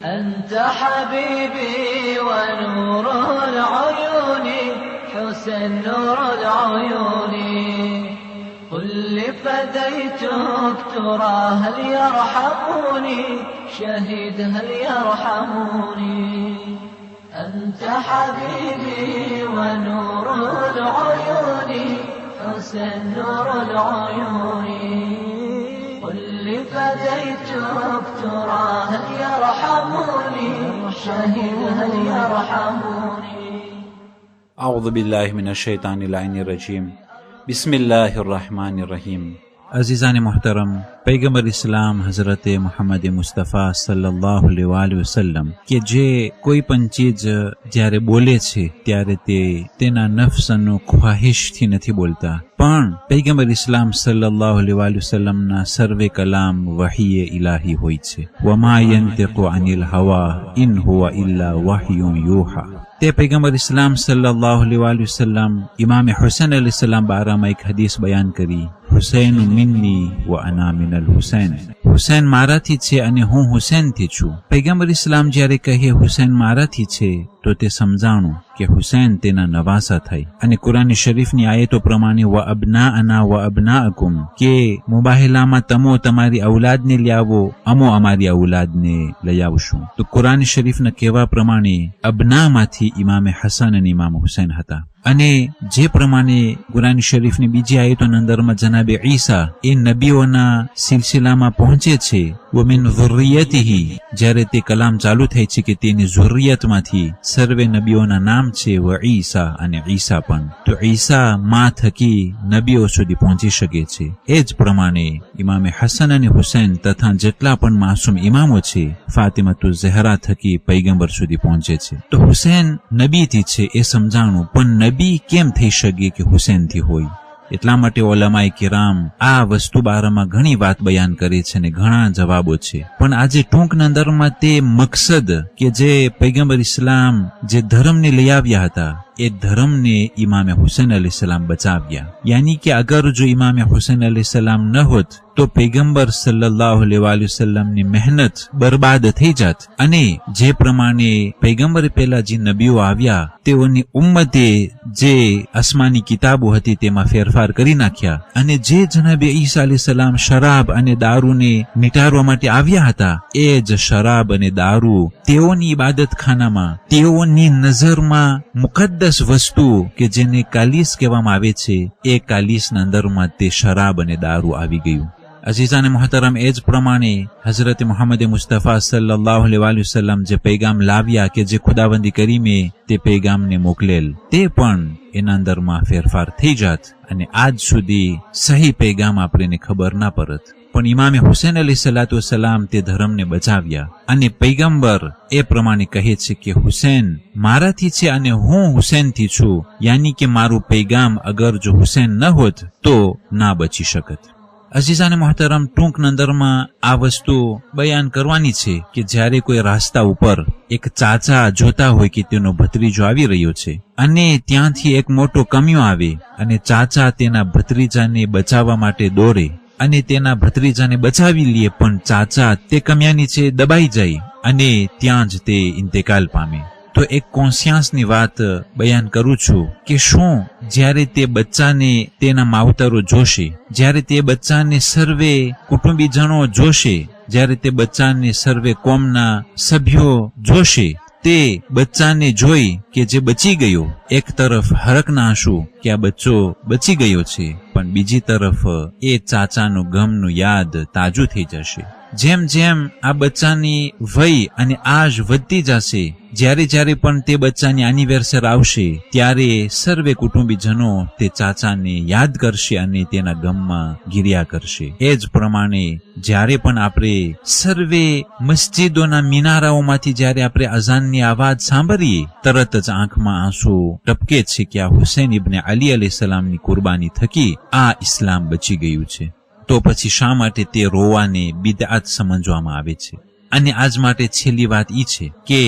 أنت حبيبي ونور العيون حسن نور العيون قل لفديتك ترى هل يرحموني شهيد هل يرحموني أنت حبيبي ونور العيون حسن نور العيون قل لفديتك ترى هل يرحموني شهيد هل يرحموني أعوذ بالله من الشيطان اللعين الرجيم بسم الله الرحمن الرحیم. عزیزان محترم، પૈગંબર ઇસ્લામ હઝરત મુહમ્મદ મુસ્તફા સલ્લલ્લાહુ અલૈહિ વસલ્લમ કે જે કોઈ પણ ચીજ જ્યારે બોલે છે ત્યારે તે તેના નફ્સનો ખ્વાહિશથી નથી બોલતા, પણ પૈગંબર ઇસ્લામ સલ્લલ્લાહુ અલૈહિ વસલ્લમના સર્વે કલામ વહીએ ઇલાહી હોય છે. વમા યંતિકુ અનિલ હવા ઇન હુવા ઇલ્લા વહયુન યુહા. તે પૈગંબર ઇસ્લામ સલ્લલ્લાહુ અલૈહિ વસલ્લમ ઇમામ હુસૈન અલૈહિ સલામ બારામાં એક હદીસ બયાન કરી, હુસૈન મિન્ની વ અના મિનલ હુસૈન. હુસૈન મારાથી છે અને હું હુસૈનથી છું. પૈગંબર ઇસ્લામ જ્યારે કહે હુસૈન મારાથી છે તો તે સમજાણું કે હુસૈન તેના નવાસા થાય. અને કુરાન શરીફની આયતો પ્રમાણે વ અબનાઅના વ અબનાઅકુમ કે મુબાહિલામાં તમો તમારી ઔલાદને લઈ આવો, અમો અમારી ઔલાદને લઈ આવશું. તો કુરાન શરીફના કહેવા પ્રમાણે અબનામાંથી ઇમામે હસન અને ઇમામ હુસૈન હતા. અને જે પ્રમાણે કુરાન શરીફની બીજી આયતોના અંદરમાં જનાબે ઈસા એ નબીઓના સિલસિલામાં પહોંચે છે, વમિન ઝુર્રિયતિહી, જ્યારે તે કલામ ચાલુ થાય છે કે તેની ઝુર્રિયતમાંથી સર્વે નબીઓના નામ છે વ ઈસા, અને ઈસા પણ. તો ઈસા માં થકી નબીઓ સુધી પહોંચી શકે છે. એ જ પ્રમાણે ઇમામે હસન અને હુસૈન તથા જેટલા પણ માસૂમ ઇમામો છે ફાતિમતુ ઝહરા થકી પૈગંબર સુધી પહોંચે છે. તો હુસૈન નબીથી છે એ સમજાણું, પણ નબી કેમ થઈ શકે કે હુસૈનથી હોય? એટલા માટે ઉલમાએ કિરામ આ વસ્તુ બારામાં ઘણી વાત બયાન કરે છે અને ઘણા જવાબો છે. પણ આજે ટૂંકના અંદરમાં તે મકસદ કે જે પૈગંબર ઇસ્લામ જે ધર્મને લઈ આવ્યા હતા એ ધર્મને ઇમામે હુસૈન અલૈહિ સલામ બચાવ્યા. યાની કે અગર જો ઇમામે હુસૈન અલૈહિ સલામ ન હોત તો પૈગંબર સલ્લલ્લાહુ અલૈહિ વસલ્લમની મહેનત બરબાદ થઈ જાત. અને જે પ્રમાણે પૈગંબર પહેલા જે નબીઓ આવ્યા તેઓની ઉમ્મતે જે આસમાની કિતાબો હતી તેમાં ફેરફાર કરી નાખ્યા. અને જે જનાબે ઈસા અલૈહિ સલામ શરાબ અને દારૂને મિટારવા માટે આવ્યા હતા, એ જ શરાબ અને દારૂ તેઓની ઇબાદત ખાનામાં, તેઓની નજરમાં મુકદ્દસ વસ્તુ કે જેને કાલીસ કહેવામાં આવે છે, એ કાલીસના અંદરમાં તે શરાબ અને દારૂ આવી ગયું. અઝીઝાને મુહતરમ, એ જ પ્રમાણે હઝરત મુહમ્મદ મુસ્તફા સલ્લલ્લાહુ અલૈહિ વસલ્લમ જે પૈગામ લાવ્યા કે જે ખુદાવંદી કરીમે તે પૈગામને મોકલેલ, તે પણ એના અંદરમાં ફેરફાર થઈ જાત અને આજ સુધી સહી પૈગામ આપણને ખબર ના પડત. પણ ઇમામે હુસૈન અલૈહિ સલાતુ વસલામ તે ધર્મને બચાવ્યા. અને પૈગંબર એ પ્રમાણે કહે છે કે હુસૈન મારાથી છે અને હું હુસૈનથી છું, યાની કે મારું પૈગામ અગર જો હુસૈન ન હોત તો ના બચી શકત. અઝીઝાને મુહતરમ, ટૂંકના અંદરમાં આ વસ્તુ બયાન કરવાની છે કે જ્યારે કોઈ રાસ્તા ઉપર એક ચાચા જોતા હોય કે તેનો ભત્રીજો આવી રહ્યો છે અને ત્યાંથી એક મોટો કમિયો આવે અને ચાચા તેના ભત્રીજાને બચાવવા માટે દોડે અને તેના ભત્રીજાને બચાવી લે, પણ ચાચા તે કમિયા નીચે દબાઈ જાય અને ત્યાં જ તે ઇન્તેકાલ પામે. તો એક કોન્શિયન્સની વાત બયાન કરું છું કે શું જ્યારે તે બચ્ચાને તેના માવતરો જોશે, જ્યારે તે બચ્ચાને સર્વે કુટુંબીજનો જોશે, જ્યારે તે બચ્ચાને સર્વે કોમના સભ્યો જોશે, તે બચ્ચાને જોઈ કે જે બચી ગયો, એક તરફ હરકના આંસુ કે આ બચ્ચો બચી ગયો છે, પણ બીજી તરફ એ ચાચાનું ગમનું યાદ તાજું થઈ જશે. જેમ જેમ આ બચ્ચાની વય અને આજ વધતી જશે, જ્યારે જ્યારે પણ તે બચ્ચાની એનિવર્સરી આવશે ત્યારે સર્વે કુટુંબીજનો તે ચાચાને યાદ કરશે અને તેના ગમમાં ગિર્યા કરશે. એ જ પ્રમાણે જ્યારે પણ આપણે સર્વે મસ્જિદોના મિનારાઓમાંથી જ્યારે આપણે અઝાનની આવાજ સાંભળીએ, તરત જ આંખમાં આંસુ ટપકે છે કે આ હુસૈન ઇબ્ને અલી અલૈહિ સલામની કુરબાની થકી આ ઇસ્લામ બચી ગયું છે. તો પછી શા માટે તે રોવાને બિદઆત સમજવામાં આવે છે? અને આજ માટે છેલ્લી વાત ઈ છે કે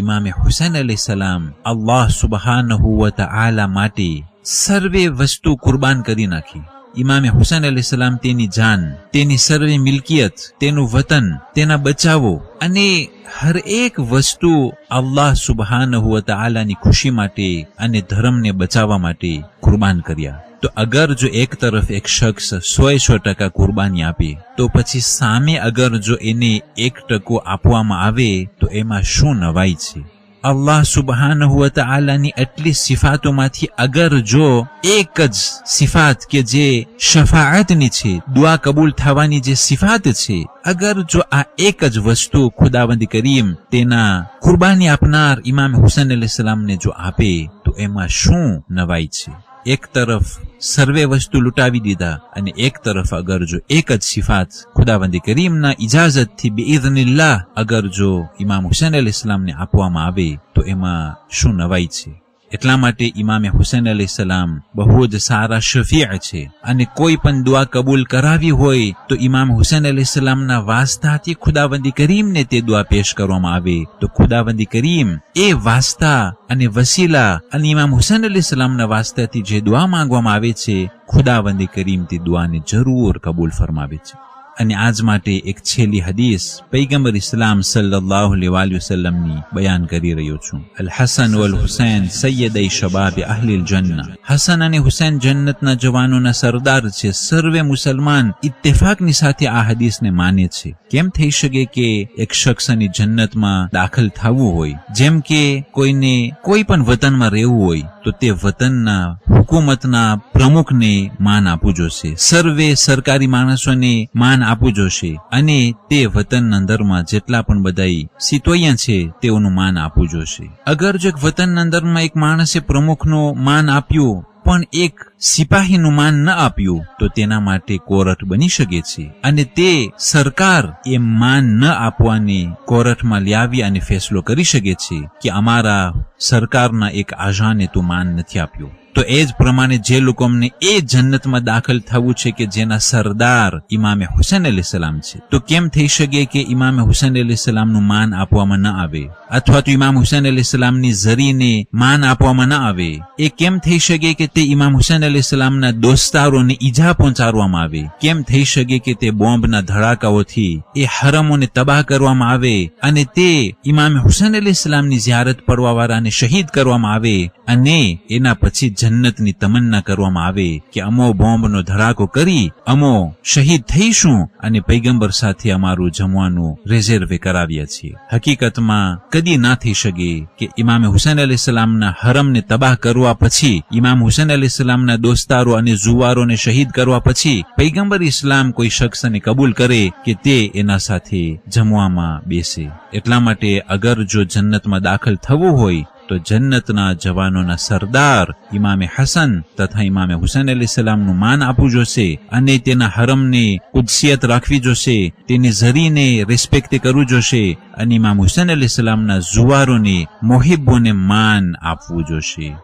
ઇમામે હુસૈન અલૈહિ સલામ અલ્લાહ સુબહાનહુ વ તઆલા માટે સર્વે વસ્તુ કુરબાન કરી નાખી. ઇમામે હુસૈન અલૈહિસ્સલામ તેની જાન, તેની સર્વે મિલકિયત, તેનું વતન, તેના બચાવો અને હર એક વસ્તુ અલ્લાહ સુબહાનહુ વ તઆલાની ખુશી માટે અને ધર્મને બચાવવા માટે કુરબાન કર્યા. તો અગર જો એક તરફ એક શખ્સ 100% કુરબાની આપે તો પછી સામે અગર જો એને 1% આપવામાં આવે તો એમાં શું નવાઈ છે? અલ્લાહ સુબહાનહુ વ તઆલાની એટલી સિફાતોમાંથી અગર જો એક જ સિફાત કે જે શફાઅતની છે, દુઆ કબૂલ થવાની જે સિફાત છે, અગર જો આ એક જ વસ્તુ ખુદાવંદ કરીમ તેના કુરબાની આપનાર ઇમામ હુસૈન અલૈહિસ્સલામને જો આપે તો એમાં શું નવાઈ છે? એક તરફ સર્વે વસ્તુ લૂંટાવી દીધા અને એક તરફ અગર જો એક જ સિફાત ખુદાવંદ કરીમના ઇજાઝતથી બિઇઝનિલ્લાહ અગર જો ઇમામ હુસૈન અલૈહિસ્સલામને આપવામાં આવે તો એમાં શું નવાઈ છે? એટલા માટે ઇમામે હુસૈન અલૈહિસ્સલામ બહુ જ સારા શફીઅ છે અને કોઈ પણ દુઆ કબૂલ કરાવી હોય તો ઇમામ હુસૈન અલૈહિસ્સલામના વાસ્તાથી ખુદાવંદી કરીમને તે દુઆ પેશ કરવામાં આવે તો ખુદાવંદી કરીમ એ વાસ્તા અને વસીલા અને ઇમામ હુસૈન અલૈહિસ્સલામના વાસ્તાથી જે દુઆ માંગવામાં આવે છે, ખુદાવંદી કરીમ તે દુઆને જરૂર કબૂલ ફરમાવે છે. અને આજ માટે એક છેલ્લી હદીસ પૈગંબર ઇસ્લામ સલ્લલ્લાહુ અલૈહિ વસલ્લમની બયાન કરી રહ્યો છું. અલ હસન વલ હુસૈન સૈયદઈ શબાબ અહલિલ જન્નહ. હસન અને હુસૈન જન્નતના જવાનોના સરદાર છે. સર્વે મુસલમાન ઇત્તેફાકની સાથે આ હદીસને માને છે. કેમ થઈ શકે કે એક શખ્સની જન્નતમાં દાખલ થવું હોય, જેમ કે કોઈને કોઈ પણ વતનમાં રહેવું હોય તો તે વતનના હુકુમતના પ્રમુખને માન આપવું જોશે, સર્વે સરકારી માણસોને માન આપવું જોશે અને તે વતનના અંદરમાં જેટલા પણ બધા સિતોયા છે તેઓનું માન આપવું જોશે. અગર જો એક વતનના અંદરમાં એક માણસે પ્રમુખનું માન આપ્યું પણ એક સિપાહીનું માન ન આપ્યું તો તેના માટે કોરટ બની શકે છે અને તે સરકાર એ માન ન આપવાની કોરટમાં લાવી અને ફેસલો કરી શકે છે કે અમારા સરકારના એક આજાને તું માન નથી આપ્યું. તો એ જ પ્રમાણે જે લોકોને એ જન્નતમાં દાખલ થવું છે કે જેના સરદાર ઇમામે હુસૈન અલૈહિસ્સલામ છે, તો કેમ થઈ શકે કે ઇમામે હુસૈન અલૈહિસ્સલામનું માન આપવામાં ન આવે અથવા તો ઇમામ હુસૈન અલૈહિસ્સલામની ઝરીને માન આપવામાં ન આવે? એ કેમ થઈ શકે કે તે ઇમામ હુસૈન અલૈહિસ્સલામના દોસ્તારોને ઈજા પહોંચાડવામાં આવે? કેમ થઈ શકે કે તે બોમ્બના ધડાકાઓથી એ હરમોને તબાહ કરવામાં આવે અને તે ઇમામ હુસૈન અલૈહિસ્સલામની ઝિયારત પડવાવાળાને શહીદ કરવામાં આવે અને એના પછી જન્નતની તમન્ના કરવામાં આવે કે અમો બોમ્બનો ધડાકો કરી અમો શહીદ થઈશું અને પૈગંબર સાથે અમારું જમવાનું રિઝર્વ કરાવ્યા છીએ? હકીકતમાં કદી ના થઈ શકે કે ઇમામ હુસૈન અલૈહિસ્સલામના હરમને તબાહ કરવા પછી, ઇમામ હુસૈન અલૈહિસ્સલામના દોસ્તારો અને જુવારોને શહીદ કરવા પછી પૈગંબર ઇસ્લામ કોઈ શખ્સને કબૂલ કરે કે તે એના સાથે જમવામાં બેસે. એટલા માટે અગર જો જન્નતમાં દાખલ થવું હોય તો જન્નતના જવાનોના સરદાર ઇમામે હસન તથા ઇમામે હુસૈન અલૈહિસ્સલામનું માન આપવું જોશે અને તેના હરમને કુદસિયત રાખવી જોશે, તેની ઝરીને રિસ્પેક્ટ કરવું જોશે અને ઇમામ હુસૈન અલૈહિસ્સલામના જુવારોને, મોહિબ્બોને માન આપવું જોશે.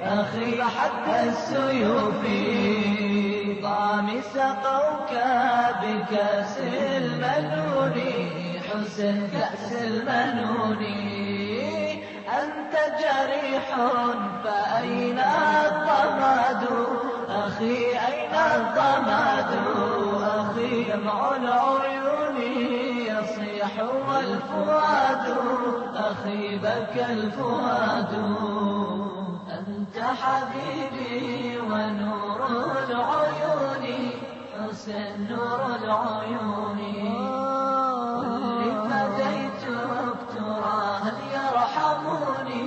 أخي حد السيوف ضام سقوك بكأس المنون حسن كأس المنون أنت جريح فأين الضماد أخي أين الضماد أخي دمع العيون يصيح والفؤاد أخي بكى الفؤاد أنت حبيبي ونور العيون حسن نور العيون واللي فديتك ترى هل يرحموني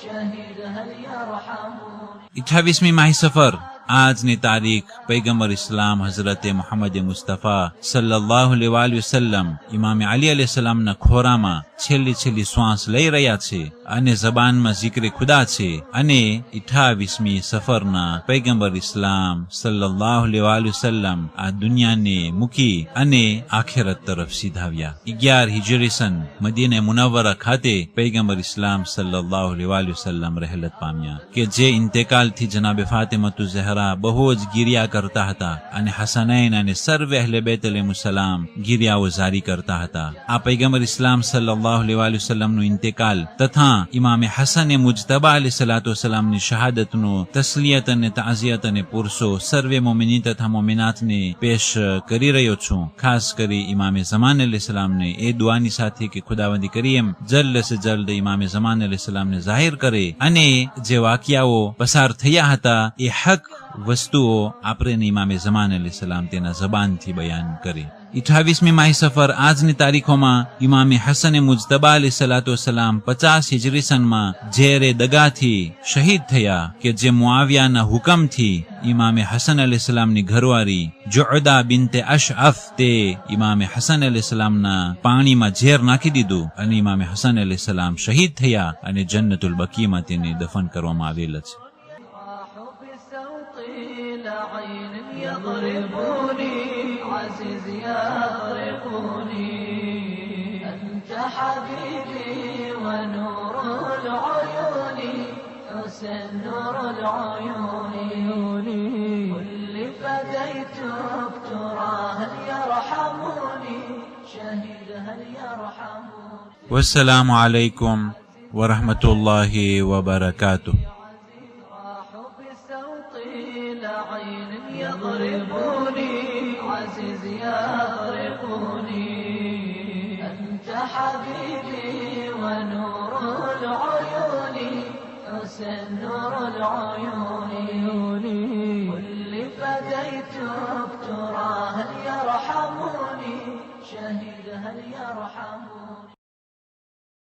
شهيد هل يرحموني. 28મી માહી સફર આજની તારીખ પૈગંબર ઇસ્લામ હઝરતે મુહમ્મદ મુસ્તફા સલ્લલ્લાહુ અલૈહિ વસલ્લમ ઇમામે અલી અલૈહિસ્સલામના ખોરામાં છેલ્લી શ્વાસ લઈ રહ્યા છે અને જબાનમાં zikr ખુદા છે અને 28મી સફરના પૈગંબર ઇસ્લામ સલ્લલ્લાહુ અલૈહિ વસલ્લમ આ દુનિયાને મૂકી અને આખિરત તરફ સીધાવ્યા. 11 હિજરી સન મદીને મુનવ્વરા ખાતે પૈગંબર ઇસ્લામ સલ્લલ્લાહુ અલૈહિ વસલ્લમ રહેલત પામ્યા કે જે ઇન્તેકાલથી જનાબે ફાતિમતુ ઝહરા ખરા બહુ જ ગિરિયા કરતા હતા અને હસનૈન અને સર્વે અહલે બેત અલૈહિસ્સલામ ગિરિયાઓ જારી કરતા હતા. આ પૈગંબર ઇસ્લામ સલ્લલ્લાહુ અલૈહિ વસલ્લમનું ઇન્તેકાલ તથા ઇમામે હસન મુજતબા અલૈહિસ્સલામની શહાદતનો તસ્લિયત અને તાઝિયત અને પુરસો સર્વે મોમિની તથા મોમિનાતને પેશ કરી રહ્યો છું. ખાસ કરી ઇમામે ઝમાન અલૈહિસ્સલામને એ દુઆની સાથે કે ખુદાવંદી કરીમ જલ્દ સે જલ્દ ઇમામે ઝમાન અલૈહિસ્સલામને જાહેર કરે અને જે વાકિયાઓ પસાર થયા હતા એ હક વસ્તુઓ આપણે ઇમામે ઝમાન અલૈહિસ્સલામ તેના જબાનથી બયાન કરે. 28મી માહી સફર આજની તારીખોમાં ઇમામે હસન મુજતબા અલૈહિસ્સલામ 50 હિજરી સનમાં ઝેરે દગાથી શહીદ થયા કે જે મુઆવિયાના હુકમથી ઇમામે હસન અલૈહિસ્સલામની ઘરવાળી જુઅદા બિન્તે અશઅફ તે ઇમામે હસન અલૈહિસ્સલામના પાણીમાં ઝેર નાખી દીધું અને ઇમામે હસન અલૈહિસ્સલામ શહીદ થયા અને જન્નતુલ બકીમાં તેને દફન કરવામાં આવેલ છે. عزيز يغرقني أنت حبيبي ونور العيون حسن نور العيون كل فديتك ترى هل يرحمني شهيد هل يرحمني. والسلام عليكم ورحمة الله وبركاته. يضربوني عزيز يغرقوني أنت حبيبي ونور العيون حسن نور العيون كل فديتك ترى هل يرحمني شهيد هل يرحمني.